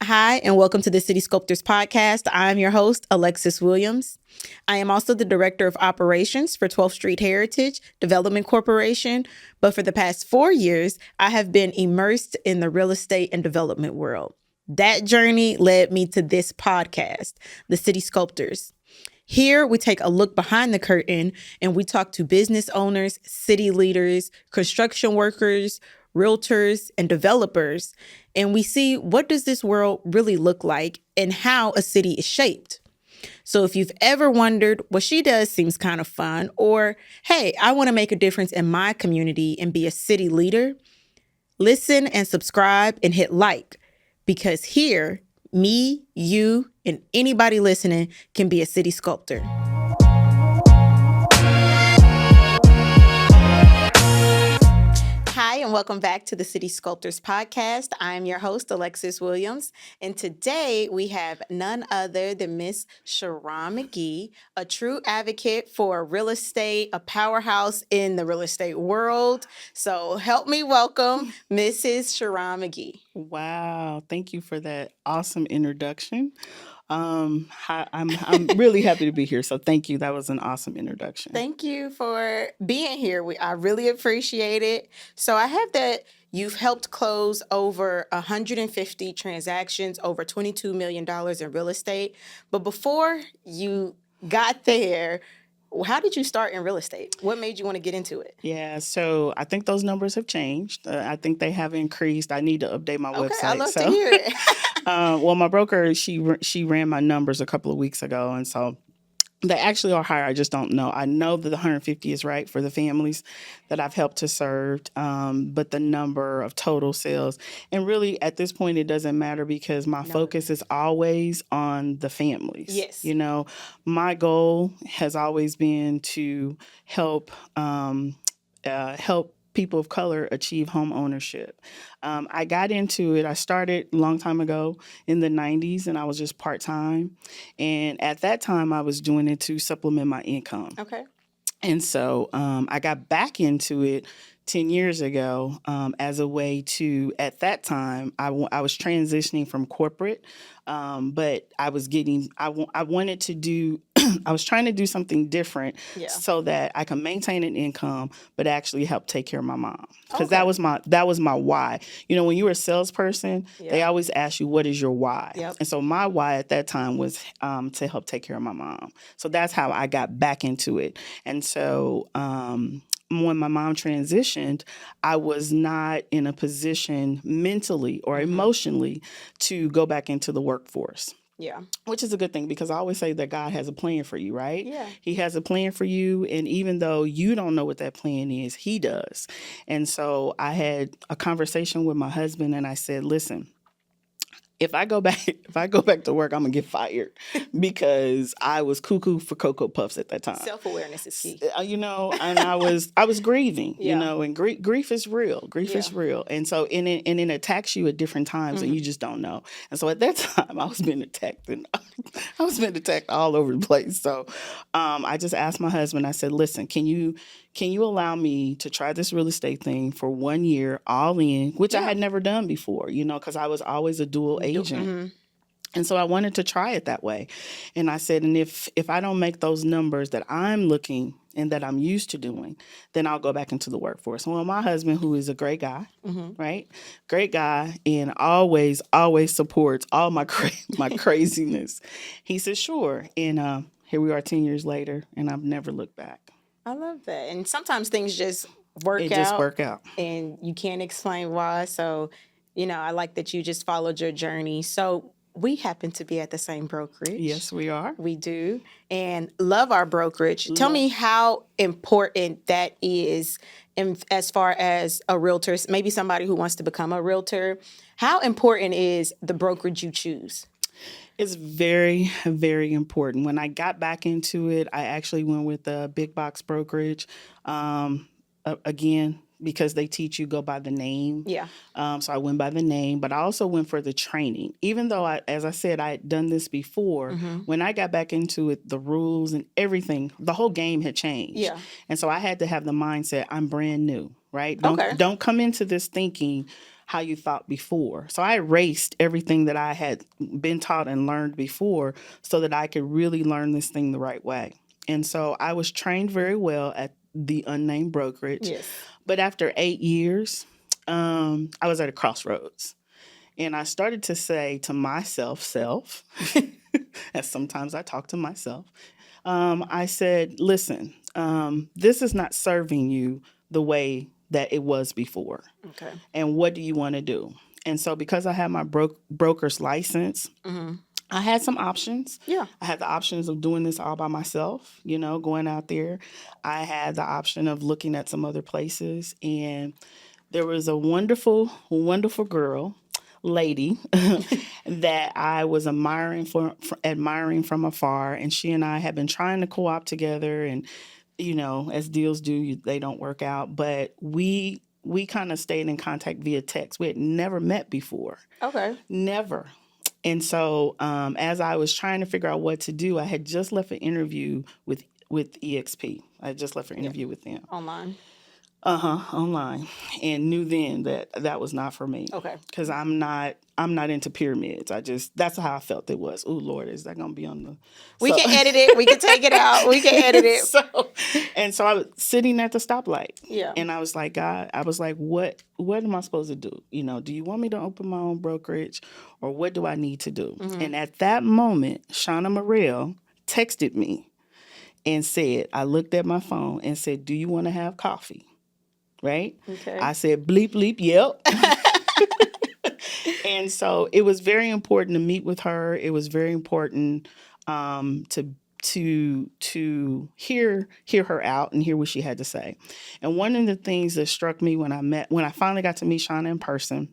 Hi, and welcome to the City Sculptors Podcast. I'm your host, Alexis Williams. I am also the Director of Operations for 12th Street Heritage Development Corporation. But for the past 4 years, I have been immersed in the real estate and development world. That journey led me to this podcast, the City Sculptors. Here, we take a look behind the curtain and we talk to business owners, city leaders, construction workers, realtors, and developers, and we see what does this world really look like and how a city is shaped. So if you've ever wondered what she does seems kind of fun, or hey, I want to make a difference in my community and be a city leader, listen and subscribe and hit like, because here, me, you, and anybody listening can be a city sculptor. Hi, and welcome back to the City Sculptors Podcast. I'm your host, Alexis Williams, and today we have none other than Miss Sharonne McGee, a true advocate for real estate, a powerhouse in the real estate world. So help me welcome Mrs. Sharonne McGee. Wow, thank you for that awesome introduction. I'm really happy to be here. So thank you. That was an awesome introduction. Thank you for being here. I really appreciate it. So I have that you've helped close over 150 transactions, over $22 million in real estate. But before you got there, how did you start in real estate? What made you want to get into it? Yeah, so I think those numbers have changed. I think they have increased. I need to update my website. I love to hear it. Well, my broker, she ran my numbers a couple of weeks ago, and so they actually are higher. I just don't know. I know that the 150 is right for the families that I've helped to serve, but the number of total sales, and really at this point, it doesn't matter because my focus is always on the families. Yes. You know, my goal has always been to help people of color achieve home ownership. I got into it. I started a long time ago in the 90s, and I was just part-time. And at that time, I was doing it to supplement my income. Okay. And so I got back into it 10 years ago as a way to, at that time, I was transitioning from corporate, but I was I wanted to do, I was trying to do something different so that I can maintain an income, but actually help take care of my mom. Because that was my why. You know, when you're a salesperson, they always ask you, what is your why? Yep. And so my why at that time was to help take care of my mom. So that's how I got back into it. And so when my mom transitioned, I was not in a position mentally or emotionally to go back into the workforce. Yeah. Which is a good thing because I always say that God has a plan for you, right? Yeah. He has a plan for you. And even though you don't know what that plan is, he does. And so I had a conversation with my husband and I said, listen, if I go back to work, I'm gonna get fired because I was cuckoo for Cocoa Puffs at that time. Self-awareness is key. You know, and I was grieving, you know, and grief is real. Grief is real. And so it attacks you at different times and you just don't know. And so at that time I was being attacked and I was being attacked all over the place. So I just asked my husband, I said, listen, can you allow me to try this real estate thing for 1 year all in, which I had never done before, you know, because I was always a dual agent. Mm-hmm. And so I wanted to try it that way. And I said, and if I don't make those numbers that I'm looking and that I'm used to doing, then I'll go back into the workforce. Well, my husband, who is a great guy, right? Great guy, and always supports all my craziness. He said, sure. And here we are 10 years later, and I've never looked back. I love that. And sometimes things just work out. And you can't explain why. So, you know, I like that you just followed your journey. So we happen to be at the same brokerage. Yes, we are. We do. And love our brokerage. Tell me how important that is as far as a realtor, maybe somebody who wants to become a realtor. How important is the brokerage you choose? It's very, very important. When I got back into it, I actually went with a big box brokerage. Again, because they teach you go by the name. Yeah. So I went by the name, but I also went for the training. Even though, as I said, I had done this before, when I got back into it, the rules and everything, the whole game had changed. Yeah. And so I had to have the mindset, I'm brand new, right? Don't come into this thinking, how you thought before. So I erased everything that I had been taught and learned before so that I could really learn this thing the right way. And so I was trained very well at the unnamed brokerage. Yes. But after 8 years, I was at a crossroads. And I started to say to myself, as sometimes I talk to myself, I said, listen, this is not serving you the way that it was before. Okay. And what do you want to do? And so because I had my broker's license, I had some options. Yeah. I had the options of doing this all by myself, going out there. I had the option of looking at some other places. And there was a wonderful, wonderful lady that I was admiring from afar. And she and I had been trying to co-op together. And, as deals do, they don't work out. But we kind of stayed in contact via text. We had never met before. Okay. Never. And so as I was trying to figure out what to do, I had just left an interview with EXP. I had just left an interview with them. Online. Online, and knew then that was not for me. Okay. Because I'm not into pyramids. That's how I felt it was. Oh Lord, is that gonna be on the? We can edit it. We can take it out. We can edit it. So I was sitting at the stoplight. Yeah. And I was like, God, what am I supposed to do? Do you want me to open my own brokerage, or what do I need to do? Mm-hmm. And at that moment, Shauna Morrell texted me and said, I looked at my phone and said, do you want to have coffee? Right? Okay. I said, bleep, bleep, yep. And so it was very important to meet with her. It was very important to hear her out and hear what she had to say. And one of the things that struck me when I finally got to meet Shauna in person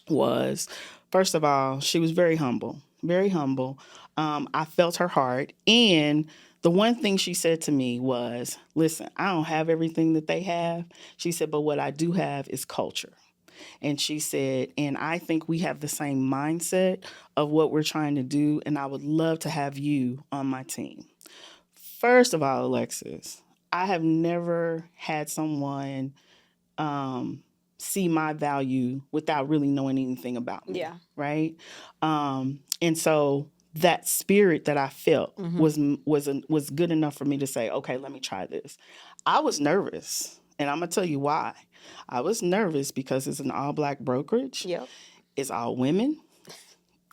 was, first of all, she was very humble, very humble. I felt her heart. And the one thing she said to me was, listen, I don't have everything that they have. She said, but what I do have is culture. And she said, and I think we have the same mindset of what we're trying to do, and I would love to have you on my team. First of all, Alexis, I have never had someone see my value without really knowing anything about me. Yeah. Right? And so that spirit that I felt was good enough for me to say, okay, let me try this. I was nervous, and I'm going to tell you why. I was nervous because it's an all-black brokerage. Yep. It's all women,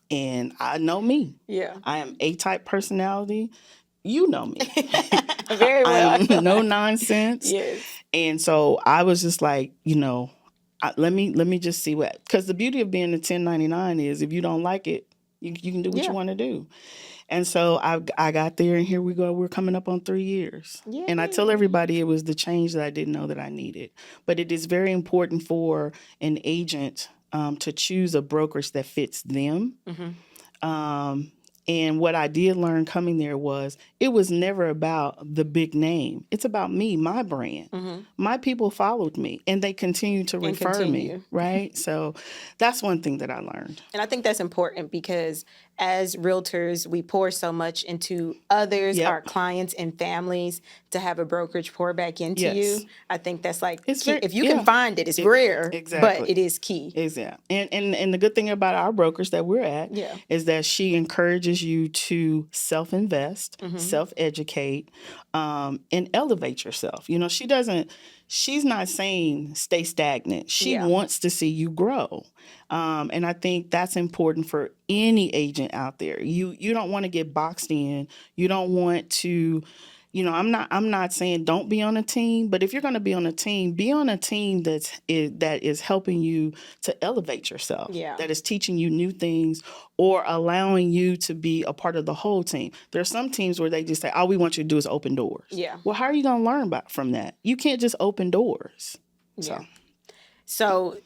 and I know me. Yeah. I am A-type personality. You know me. Very well. I'm no nonsense. Yes. And so I was just like, let me just see what, because the beauty of being a 1099 is if you don't like it, you can do what you want to do. And so I got there, and here we go. We're coming up on 3 years. Yay. And I tell everybody it was the change that I didn't know that I needed. But it is very important for an agent to choose a brokerage that fits them. Mm-hmm. And what I did learn coming there was it was never about the big name. It's about me, my brand. Mm-hmm. My people followed me, and they continue to refer me, right? So that's one thing that I learned. And I think that's important because as realtors, we pour so much into others, our clients and families, to have a brokerage pour back into you. I think that's like, if you can find it, it's rare, but it is key. Exactly. And the good thing about our brokerage that we're at is that she encourages you to self-invest, self-educate, and elevate yourself. She's not saying stay stagnant. She wants to see you grow. And I think that's important for any agent out there. You don't want to get boxed in. You don't want to, I'm not saying don't be on a team, but if you're going to be on a team, be on a team that is helping you to elevate yourself. Yeah. That is teaching you new things or allowing you to be a part of the whole team. There are some teams where they just say, all we want you to do is open doors. Yeah. Well, how are you going to learn from that? You can't just open doors. So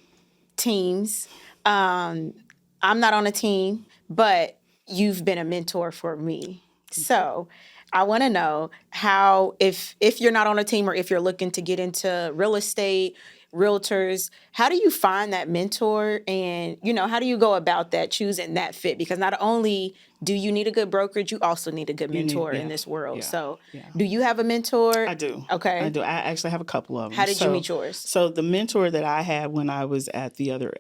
teams, I'm not on a team, but you've been a mentor for me. So I want to know how, if you're not on a team or if you're looking to get into real estate, realtors. How do you find that mentor, and how do you go about that, choosing that fit? Because not only do you need a good brokerage, you also need a good mentor in this world. So do you have a mentor? I do. Okay. I do. I actually have a couple of them. How did you meet yours? So the mentor that I had when I was at the other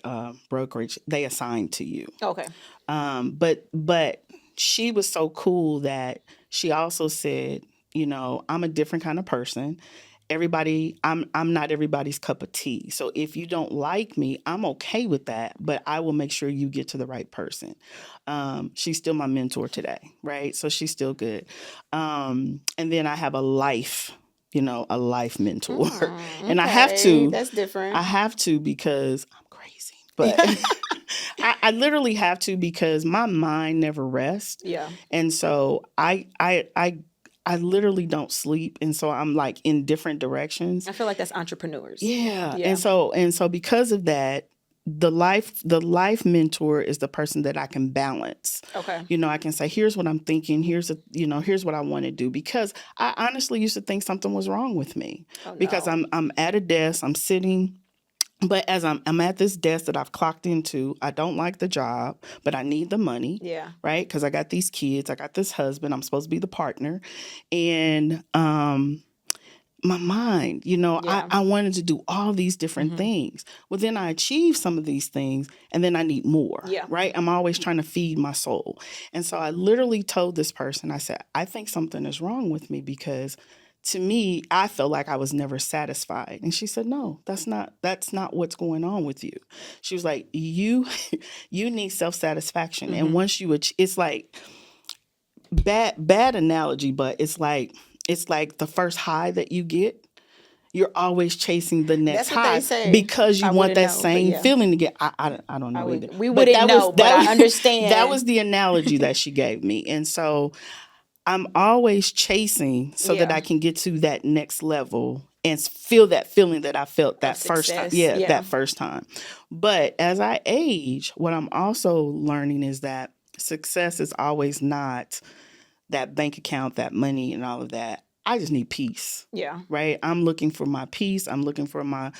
brokerage, they assigned to you. Okay. But she was so cool that she also said, I'm a different kind of person. I'm not everybody's cup of tea. So if you don't like me, I'm okay with that, but I will make sure you get to the right person. She's still my mentor today, right? So she's still good. And then I have a life mentor. And I have to. That's different. I have to because I'm crazy. But I literally have to because my mind never rests. Yeah. And so I literally don't sleep, and so I'm like in different directions. I feel like that's entrepreneurs. Yeah. And so because of that, the life mentor is the person that I can balance. Okay. I can say, here's what I'm thinking. Here's what I want to do, because I honestly used to think something was wrong with me because I'm at a desk, I'm sitting. But as I'm at this desk that I've clocked into, I don't like the job, but I need the money. Yeah. Right? Because I got these kids, I got this husband, I'm supposed to be the partner. And my mind, I wanted to do all these different things. Well, then I achieve some of these things, and then I need more. Yeah. Right? I'm always trying to feed my soul. And so I literally told this person, I said, I think something is wrong with me, because to me, I felt like I was never satisfied. And she said, no, that's not what's going on with you. She was like, you need self-satisfaction. And once it's like bad analogy, but it's like the first high that you get, you're always chasing the next high because you want that same feeling again. I don't know either. We wouldn't know, but I understand. That was the analogy that she gave me. And so I'm always chasing so that I can get to that next level and feel that feeling that I felt that first time. That first time. But as I age, what I'm also learning is that success is always not that bank account, that money and all of that. I just need peace. Yeah. Right. I'm looking for my peace. I'm looking for my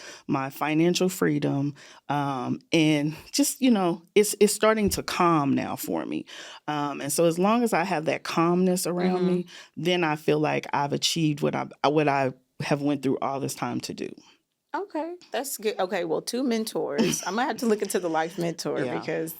financial freedom. And just, it's starting to calm now for me. And so as long as I have that calmness around me, then I feel like I've achieved what I have went through all this time to do. Okay. That's good. Okay. Well, 2 mentors. I'm going to have to look into the life mentor because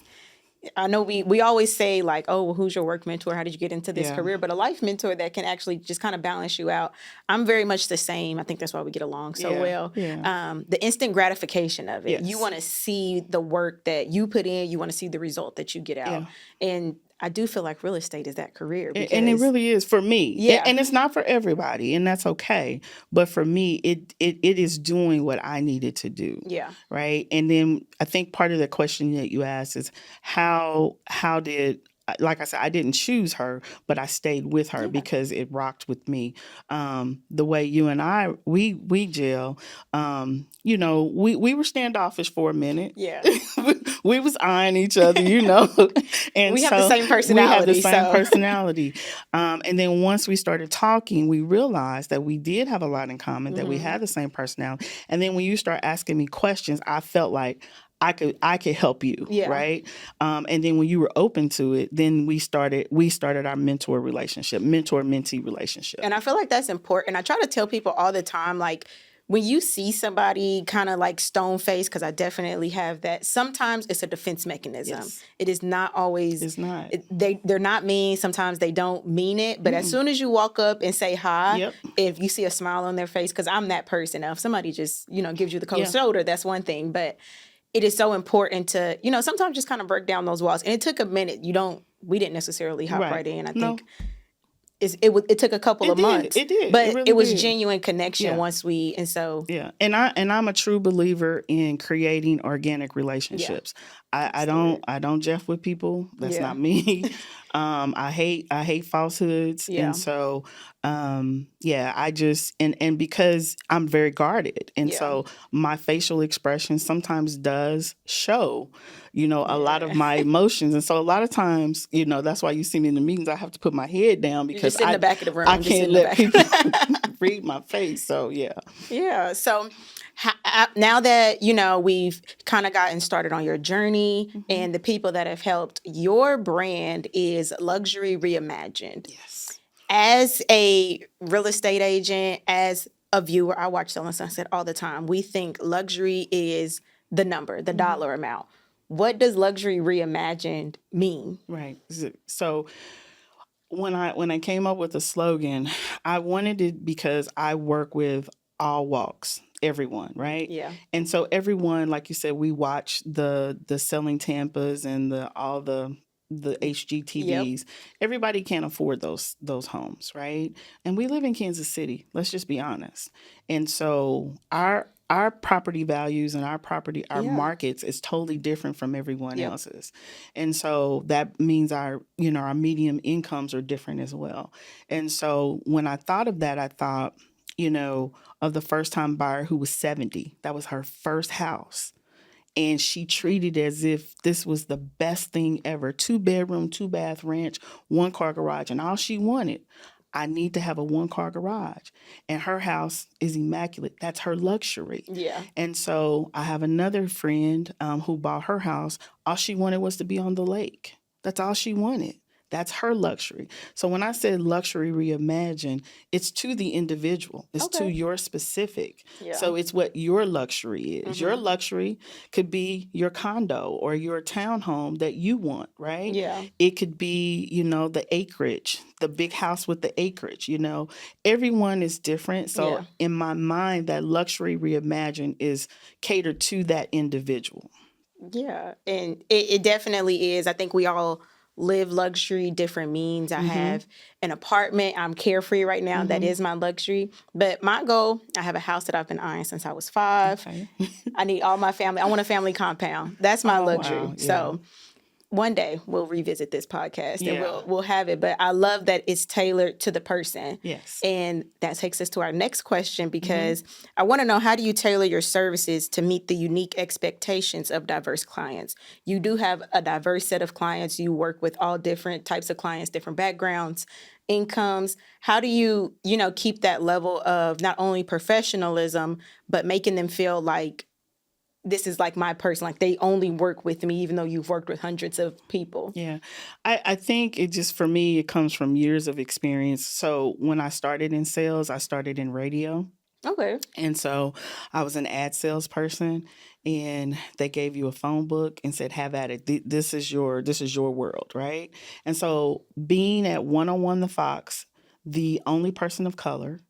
I know we always say like, oh, well, who's your work mentor? How did you get into this career? But a life mentor that can actually just kind of balance you out. I'm very much the same. I think that's why we get along so well. Yeah. The instant gratification of it. Yes. You want to see the work that you put in. You want to see the result that you get out. Yeah. And I do feel like real estate is that career. And it really is for me. Yeah. And it's not for everybody, and that's okay. But for me, it is doing what I needed to do. Yeah. Right. And then I think part of the question that you asked is how did, like I said, I didn't choose her, but I stayed with her because it rocked with me. The way you and I, we gel, we were standoffish for a minute. Yeah. we was eyeing each other, and we have the same personality. Personality. And then once we started talking, we realized that we did have a lot in common, that we had the same personality. And then when you start asking me questions, I felt like I could help you, right? And then when you were open to it, then we started our mentor-mentee relationship. And I feel like that's important. I try to tell people all the time, like, when you see somebody kind of like stone-faced, because I definitely have that, sometimes it's a defense mechanism. Yes. It is not always. It's not. They're not mean. Sometimes they don't mean it. But as soon as you walk up and say hi, if you see a smile on their face, because I'm that person. Now, if somebody just, gives you the cold shoulder, that's one thing. But it is so important to, sometimes just kind of break down those walls. And it took a minute. We didn't necessarily hop right in. I think it took a couple of months. It did. But it was genuine connection once we, and so. Yeah. And I'm a true believer in creating organic relationships. Yeah. I don't jeff with people. That's not me. I hate falsehoods. Yeah. And so, I just, and because I'm very guarded. And so my facial expression sometimes does show, a lot of my emotions. And so a lot of times, that's why you see me in the meetings, I have to put my head down because in the back of the room. I can't let people read my face. So, yeah. Yeah. So Now that, we've kind of gotten started on your journey, and the people that have helped, your brand is Luxury Reimagined. Yes. As a real estate agent, as a viewer, I watch Selling Sunset all the time. We think luxury is the number, the dollar amount. What does Luxury Reimagined mean? Right. So when I came up with the slogan, I wanted it because I work with all walks, everyone, right? Yeah. And so everyone, like you said, we watch the Selling Tampas and all the HGTVs. Yep. Everybody can't afford those homes, right? And we live in Kansas City. Let's just be honest. And so our property values and our markets is totally different from everyone else's. And so that means our medium incomes are different as well. And so when I thought of that, I thought, of the first time buyer who was 70. That was her first house. And she treated it as if this was the best thing ever. 2-bedroom, 2-bath ranch, 1-car garage. And all she wanted, I need to have a 1-car garage. And her house is immaculate. That's her luxury. Yeah. And so I have another friend who bought her house. All she wanted was to be on the lake. That's all she wanted. That's her luxury. So when I said Luxury Reimagined, it's to the individual. It's to your specific. Yeah. So it's what your luxury is. Your luxury could be your condo or your townhome that you want, right? Yeah. It could be, the acreage, the big house with the acreage, Everyone is different. So in my mind, that Luxury Reimagined is catered to that individual. Yeah. And it definitely is. I think we all live luxury, different means. I have an apartment. I'm carefree right now. That is my luxury. But my goal, I have a house that I've been eyeing since I was 5. Okay. I need all my family. I want a family compound. That's my luxury. Wow. Yeah. So one day we'll revisit this podcast and we'll have it. But I love that it's tailored to the person. Yes. And that takes us to our next question, because I want to know, how do you tailor your services to meet the unique expectations of diverse clients? You do have a diverse set of clients. You work with all different types of clients, different backgrounds, incomes. How do you, keep that level of not only professionalism, but making them feel like this is like my person, like they only work with me, even though you've worked with hundreds of people? Yeah. I think for me, it comes from years of experience. So when I started in sales, I started in radio. Okay. And so I was an ad salesperson, and they gave you a phone book and said, have at it. This is your world, right? And so being at 101 The Fox, the only person of color,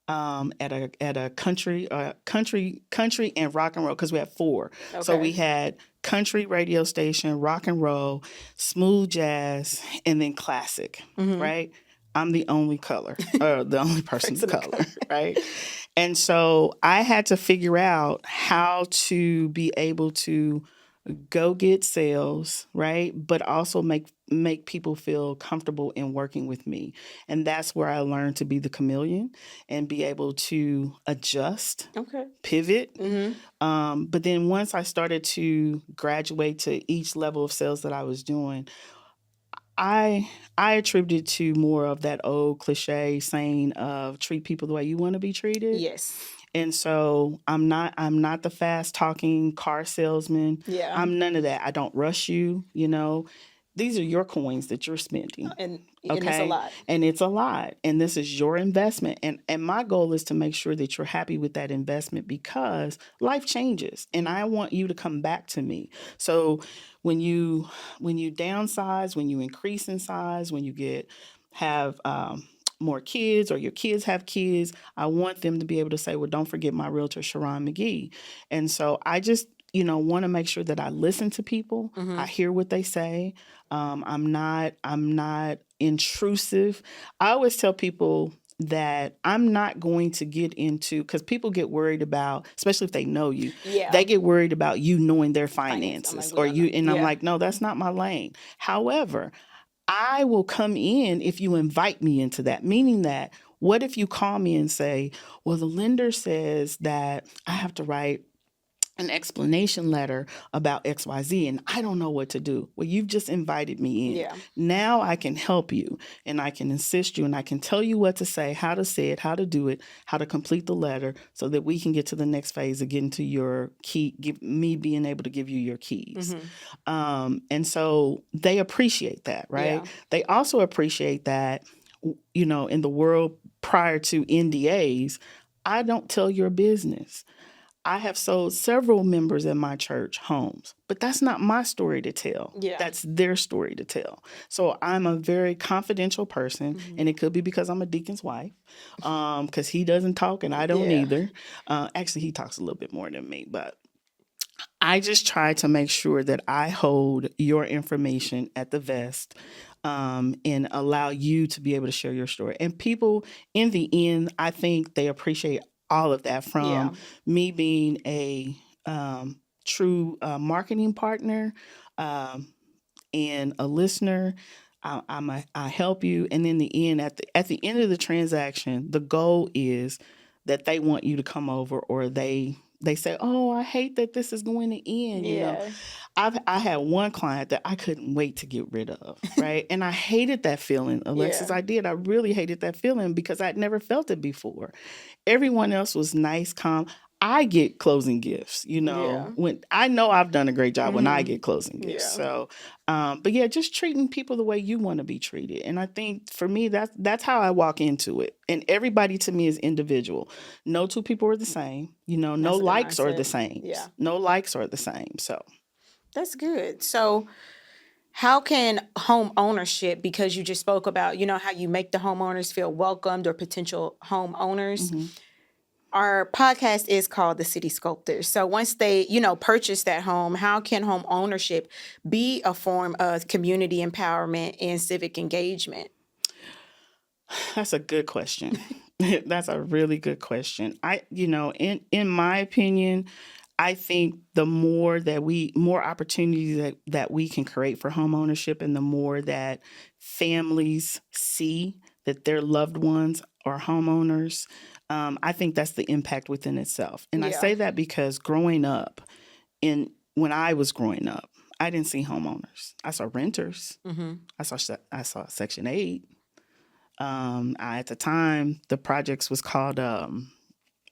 at a country and rock and roll, because we had 4. Okay. So we had country radio station, rock and roll, smooth jazz, and then classic, right? I'm the only color, the only person of color, right? And so I had to figure out how to be able to go get sales, right? But also make people feel comfortable in working with me. And that's where I learned to be the chameleon and be able to adjust, pivot. But then once I started to graduate to each level of sales that I was doing, I attributed to more of that old cliche saying of treat people the way you want to be treated. Yes. And so I'm not the fast talking car salesman. Yeah. I'm none of that. I don't rush you, These are your coins that you're spending. And it's a lot. And it's a lot. And this is your investment. And my goal is to make sure that you're happy with that investment, because life changes and I want you to come back to me. So when you downsize, when you increase in size, when you have more kids, or your kids have kids, I want them to be able to say, well, don't forget my realtor, Sharonne McGee. And so I just, want to make sure that I listen to people. I hear what they say. I'm not intrusive. I always tell people that I'm not going to get into, because people get worried about, especially if they know you, they get worried about you knowing their finances or you. And I'm like, no, that's not my lane. However, I will come in if you invite me into that, meaning that what if you call me and say, well, the lender says that I have to write an explanation letter about XYZ and I don't know what to do. Well, you've just invited me in. Yeah. Now I can help you and I can assist you and I can tell you what to say, how to say it, how to do it, how to complete the letter so that we can get to the next phase of getting to your key, me being able to give you your keys. And so they appreciate that, right? Yeah. They also appreciate that, you know, in the world prior to NDAs, I don't tell your business. I have sold several members in my church homes, but that's not my story to tell. Yeah. That's their story to tell. So I'm a very confidential person, and it could be because I'm a deacon's wife, because he doesn't talk and I don't either. Actually, he talks a little bit more than me, but I just try to make sure that I hold your information at the vest and allow you to be able to share your story. And people, in the end, I think they appreciate all of that from me being a true marketing partner and a listener. I help you, and in the end, at the end of the transaction, the goal is that they want you to come over, or they say, "Oh, I hate that this is going to end." You know, I had one client that I couldn't wait to get rid of, right? And I hated that feeling, Alexis. I did. I really hated that feeling because I'd never felt it before. Everyone else was nice, calm. I get closing gifts, you know, when I know I've done a great job when I get closing gifts. So, but yeah, just treating people the way you want to be treated. And I think for me, that's how I walk into it. And everybody to me is individual. No two people are the same. You know, no likes are the same. Yeah. No likes are the same. So that's good. So how can home ownership, because you just spoke about, you know, how you make the homeowners feel welcomed or potential homeowners. Our podcast is called the City Sculptors. So once they, you know, purchase that home, how can home ownership be a form of community empowerment and civic engagement? That's a good question. That's a really good question. In my opinion, I think the more opportunities that we can create for home ownership, and the more that families see that their loved ones are homeowners, I think that's the impact within itself. And I say that because when I was growing up, I didn't see homeowners. I saw renters. I saw Section 8. At the time, the projects was called, there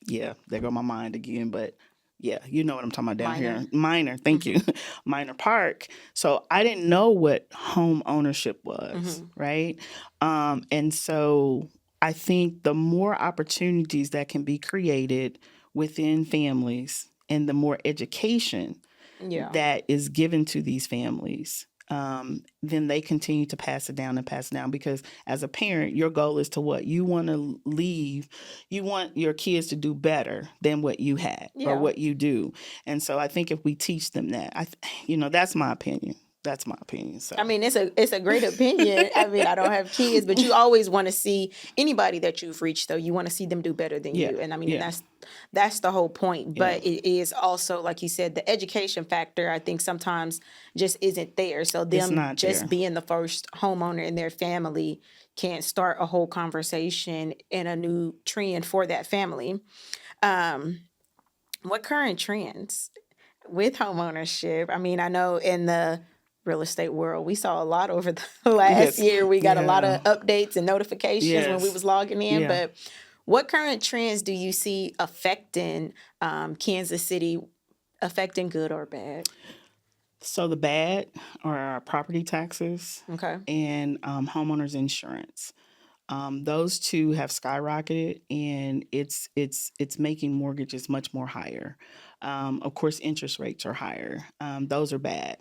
go my mind again, but yeah, you know what I'm talking about down here. Minor, thank you. Minor Park. So I didn't know what home ownership was, right? And so I think the more opportunities that can be created within families and the more education that is given to these families, then they continue to pass it down. Because as a parent, your goal is to what? You want to leave. You want your kids to do better than what you had or what you do. And so I think if we teach them that, that's my opinion. That's my opinion. So I mean, it's a great opinion. I mean, I don't have kids, but you always want to see anybody that you've reached, though. You want to see them do better than you. And I mean, that's the whole point. But it is also, like you said, the education factor, I think sometimes just isn't there. So them just being the first homeowner in their family can start a whole conversation and a new trend for that family. What current trends with homeownership? I mean, I know in the real estate world, we saw a lot over the last year. We got a lot of updates and notifications when we was logging in. But what current trends do you see affecting Kansas City, affecting good or bad? So the bad are our property taxes and homeowners insurance. Those two have skyrocketed, and it's making mortgages much more higher. Of course, interest rates are higher. Those are bad.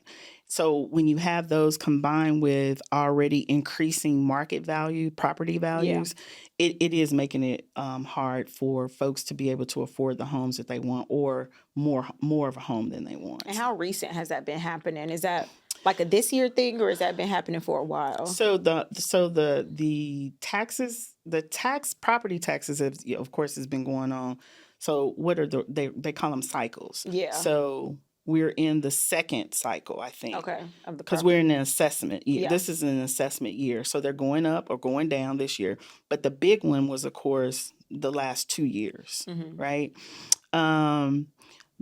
So when you have those combined with already increasing market value, property values, it is making it hard for folks to be able to afford the homes that they want, or more of a home than they want. And how recent has that been happening? Is that like a this year thing, or has that been happening for a while? So the taxes, property taxes have, of course, has been going on. So what are they call them cycles? Yeah. So we're in the second cycle, I think. Okay. Because we're in an assessment year. Yeah. This is an assessment year. So they're going up or going down this year. But the big one was, of course, the last 2 years, right?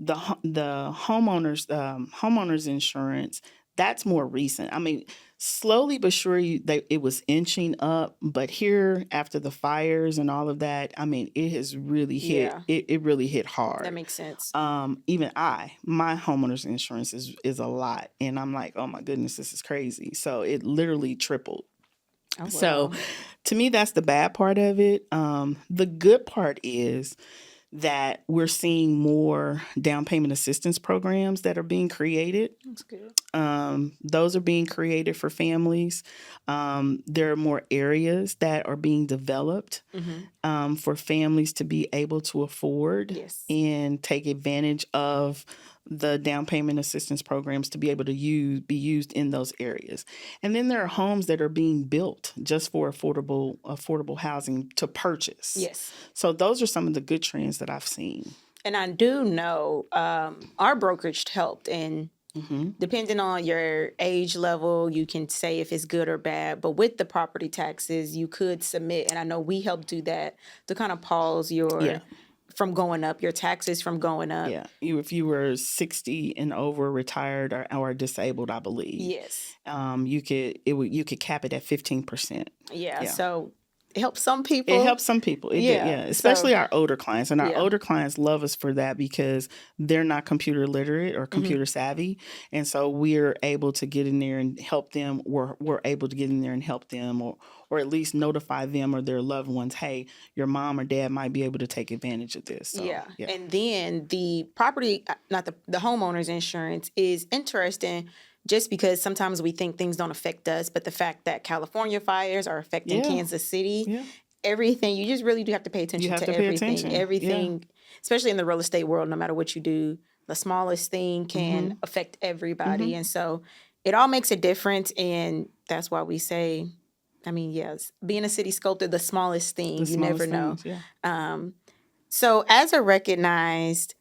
the homeowners insurance, that's more recent. I mean, slowly but surely it was inching up, but here after the fires and all of that, I mean, it has really hit. Yeah. It really hit hard. That makes sense. Even my homeowners insurance is a lot, and I'm like, oh my goodness, this is crazy. So it literally tripled. Oh, wow. So to me, that's the bad part of it. The good part is that we're seeing more down payment assistance programs that are being created. That's good. Those are being created for families. There are more areas that are being developed for families to be able to afford and take advantage of the down payment assistance programs to be able to be used in those areas. And then there are homes that are being built just for affordable housing to purchase. Yes. So those are some of the good trends that I've seen. And I do know our brokerage helped, and depending on your age level, you can say if it's good or bad. But with the property taxes, you could submit, and I know we helped do that to kind of pause your from going up, your taxes from going up. Yeah, if you were 60 and over, retired or disabled, I believe. Yes. You could cap it at 15%. Yeah. So it helps some people. It helps some people. Especially our older clients. And our older clients love us for that because they're not computer literate or computer savvy. And so we're able to get in there and help them. We're able to get in there and help them or at least notify them or their loved ones, hey, your mom or dad might be able to take advantage of this. So, yeah. And then the property, not the homeowner's insurance is interesting just because sometimes we think things don't affect us, but the fact that California fires are affecting Kansas City, everything, you just really do have to pay attention to everything. Everything, especially in the real estate world, no matter what you do, the smallest thing can affect everybody. And so it all makes a difference. And that's why we say, I mean, yes, being a city sculptor, the smallest thing, you never know. So as a recognized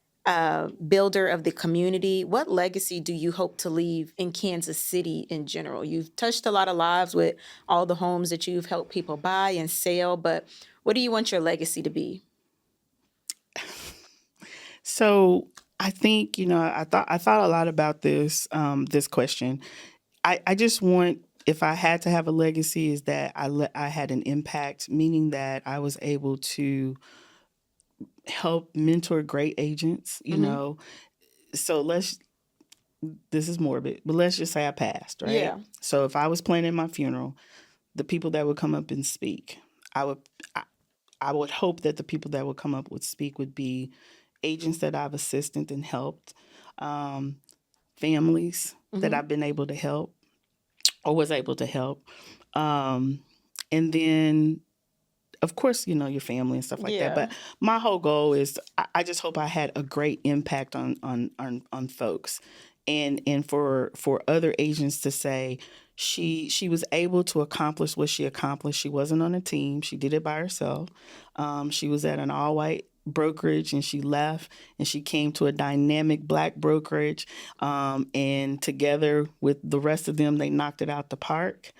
builder of the community, what legacy do you hope to leave in Kansas City in general? You've touched a lot of lives with all the homes that you've helped people buy and sell, but what do you want your legacy to be? So I think, I thought a lot about this question. I just want, if I had to have a legacy, is that I had an impact, meaning that I was able to help mentor great agents, you know. So this is morbid, but let's just say I passed, right? Yeah. So if I was planning my funeral, the people that would come up and speak, I would hope that the people that would come up would speak would be agents that I've assisted and helped, families that I've been able to help or was able to help. And then, of course, your family and stuff like that. But my whole goal is I just hope I had a great impact on folks. And for other agents to say she was able to accomplish what she accomplished. She wasn't on a team. She did it by herself. She was at an all-white brokerage and she left and she came to a dynamic Black brokerage, and together with the rest of them, they knocked it out the park.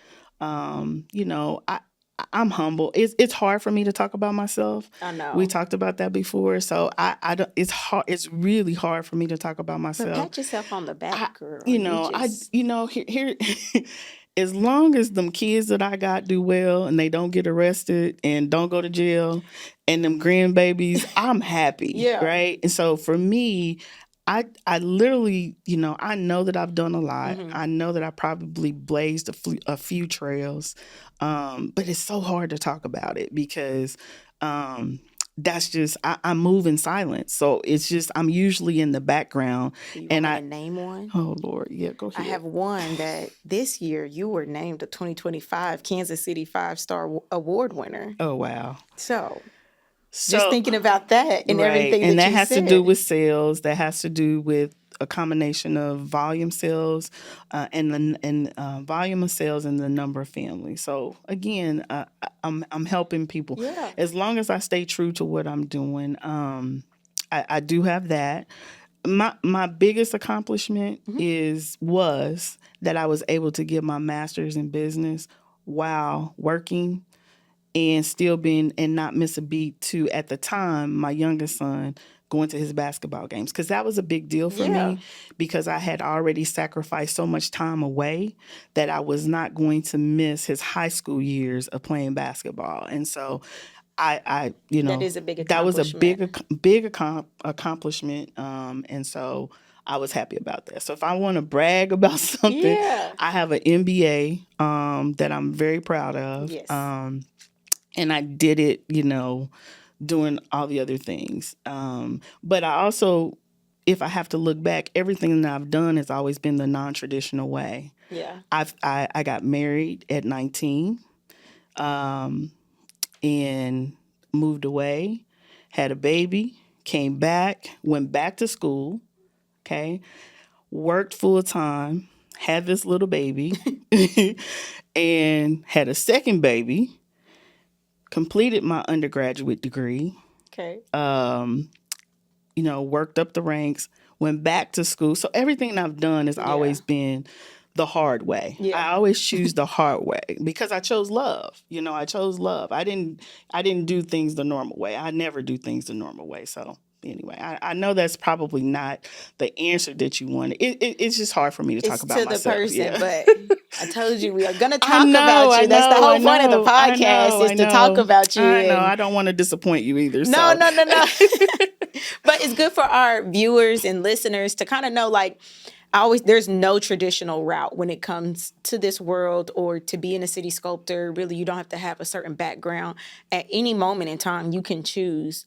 I'm humble. It's hard for me to talk about myself. I know. We talked about that before, so I don't. It's hard. It's really hard for me to talk about myself. But pat yourself on the back, girl. Here. As long as them kids that I got do well and they don't get arrested and don't go to jail and them grandbabies, I'm happy. Right. And so for me, I literally, I know that I've done a lot. I know that I probably blazed a few trails, but it's so hard to talk about it because that's just I move in silence. So it's just I'm usually in the background. You and I name one. Oh Lord, yeah, go ahead. I have one that this year you were named the 2025 Kansas City 5-star award winner. Oh wow! So just thinking about that and everything, and that you has said. to do with sales. That has to do with a combination of volume sales and volume of sales and the number of families. So again, I'm helping people. Yeah. As long as I stay true to what I'm doing, I do have that. My biggest accomplishment was that I was able to get my master's in business while working and still being and not miss a beat to, at the time, my youngest son going to his basketball games, because that was a big deal for me, because I had already sacrificed so much time away that I was not going to miss his high school years of playing basketball. And so I that is a big accomplishment. That was a big accomplishment. And so I was happy about that. So if I want to brag about something, I have an MBA that I'm very proud of. Yes. And I did it, doing all the other things. But I also, if I have to look back, everything that I've done has always been the non-traditional way. Yeah. I got married at 19, and moved away, had a baby, came back, went back to school, okay, worked full time, had this little baby, and had a second baby, completed my undergraduate degree. Okay. Worked up the ranks, went back to school. So everything I've done has always been the hard way. Yeah. I always choose the hard way because I chose love. I chose love. I didn't do things the normal way. I never do things the normal way. So anyway, I know that's probably not the answer that you wanted. It's just hard for me to talk about myself. It's to the person, but I told you we are going to talk about you. That's the whole point of the podcast is to talk about you. I know. I don't want to disappoint you either. No. But it's good for our viewers and listeners to kind of know, there's no traditional route when it comes to this world or to being a city sculptor. Really, you don't have to have a certain background. At any moment in time, you can choose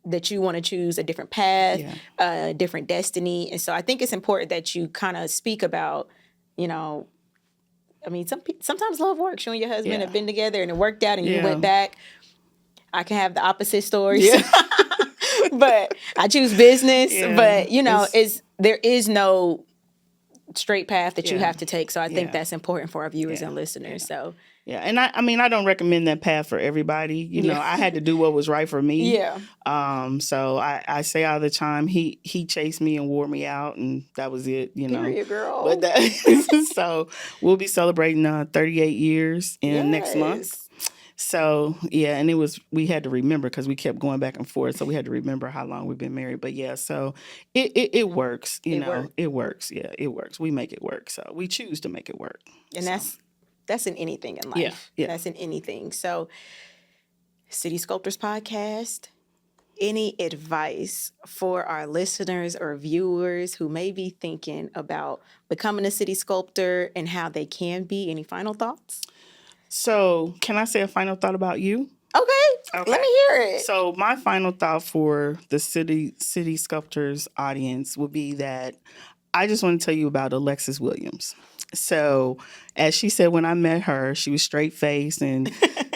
that you want to choose a different path, a different destiny. And so I think it's important that you kind of speak about, sometimes love works. You and your husband have been together and it worked out and you went back. I can have the opposite stories. Yeah. But I choose business. Yeah. But, there is no straight path that you have to take. So I think that's important for our viewers and listeners. So and I don't recommend that path for everybody. I had to do what was right for me. Yeah. So I say all the time, he chased me and wore me out, and that was it. Period, girl. But so we'll be celebrating 38 years in next month. So, and we had to remember because we kept going back and forth. So we had to remember how long we've been married. But so it works, it works. Yeah, it works. We make it work. So we choose to make it work. And that's in anything in life. Yeah. That's in anything. So City Sculptors Podcast, any advice for our listeners or viewers who may be thinking about becoming a city sculptor and how they can be? Any final thoughts? So, can I say a final thought about you? Okay. Let me hear it. So, my final thought for the City Sculptors audience would be that I just want to tell you about Alexis Williams. So, as she said, when I met her, she was straight faced, and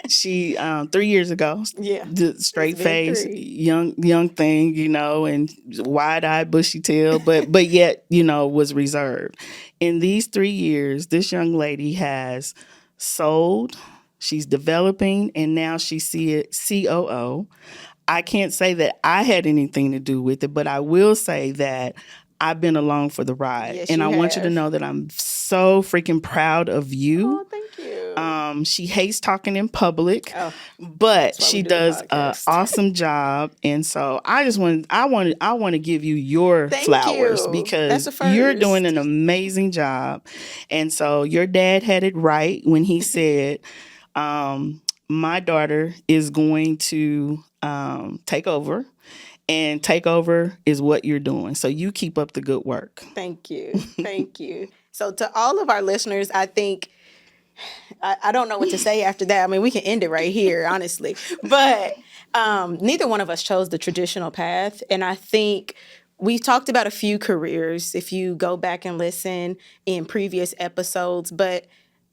she 3 years ago, straight face, young thing, and wide eyed, bushy tail, but yet was reserved. In these 3 years, this young lady has sold, she's developing, and now she's COO. I can't say that I had anything to do with it, but I will say that I've been along for the ride. Yes, and I want you to know that I'm so freaking proud of you. Oh, thank you. She hates talking in public, but she does an awesome job. And so I want to give you your flowers because you're doing an amazing job. And so your dad had it right when he said, my daughter is going to take over. And take over is what you're doing. So you keep up the good work. Thank you. Thank you. So to all of our listeners, I think, I don't know what to say after that. I mean, we can end it right here, honestly. But neither one of us chose the traditional path. And I think we've talked about a few careers if you go back and listen in previous episodes. But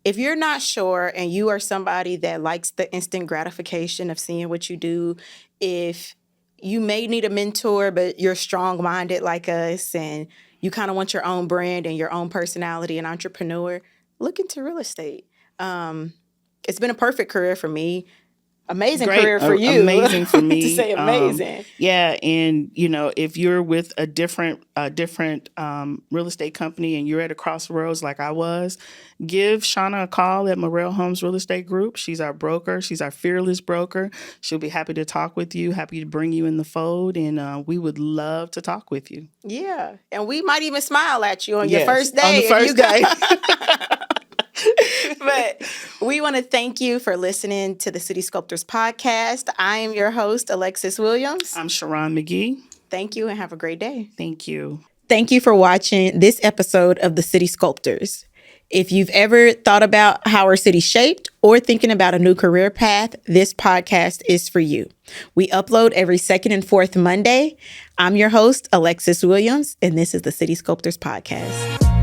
if you're not sure and you are somebody that likes the instant gratification of seeing what you do, if you may need a mentor, but you're strong-minded like us and you kind of want your own brand and your own personality and entrepreneur, look into real estate. It's been a perfect career for me. Amazing career for you. Amazing for me. To say amazing. Yeah. And, if you're with a different real estate company and you're at a crossroads like I was, give Shauna a call at Morrell Homes Real Estate Group. She's our broker. She's our fearless broker. She'll be happy to talk with you, happy to bring you in the fold. And we would love to talk with you. Yeah. And we might even smile at you on your first day. On the first day. But we want to thank you for listening to the City Sculptors Podcast. I am your host, Alexis Williams. I'm Sharonne McGee. Thank you and have a great day. Thank you. Thank you for watching this episode of the City Sculptors. If you've ever thought about how our city shaped or thinking about a new career path, this podcast is for you. We upload every second and fourth Monday. I'm your host, Alexis Williams, and this is the City Sculptors Podcast.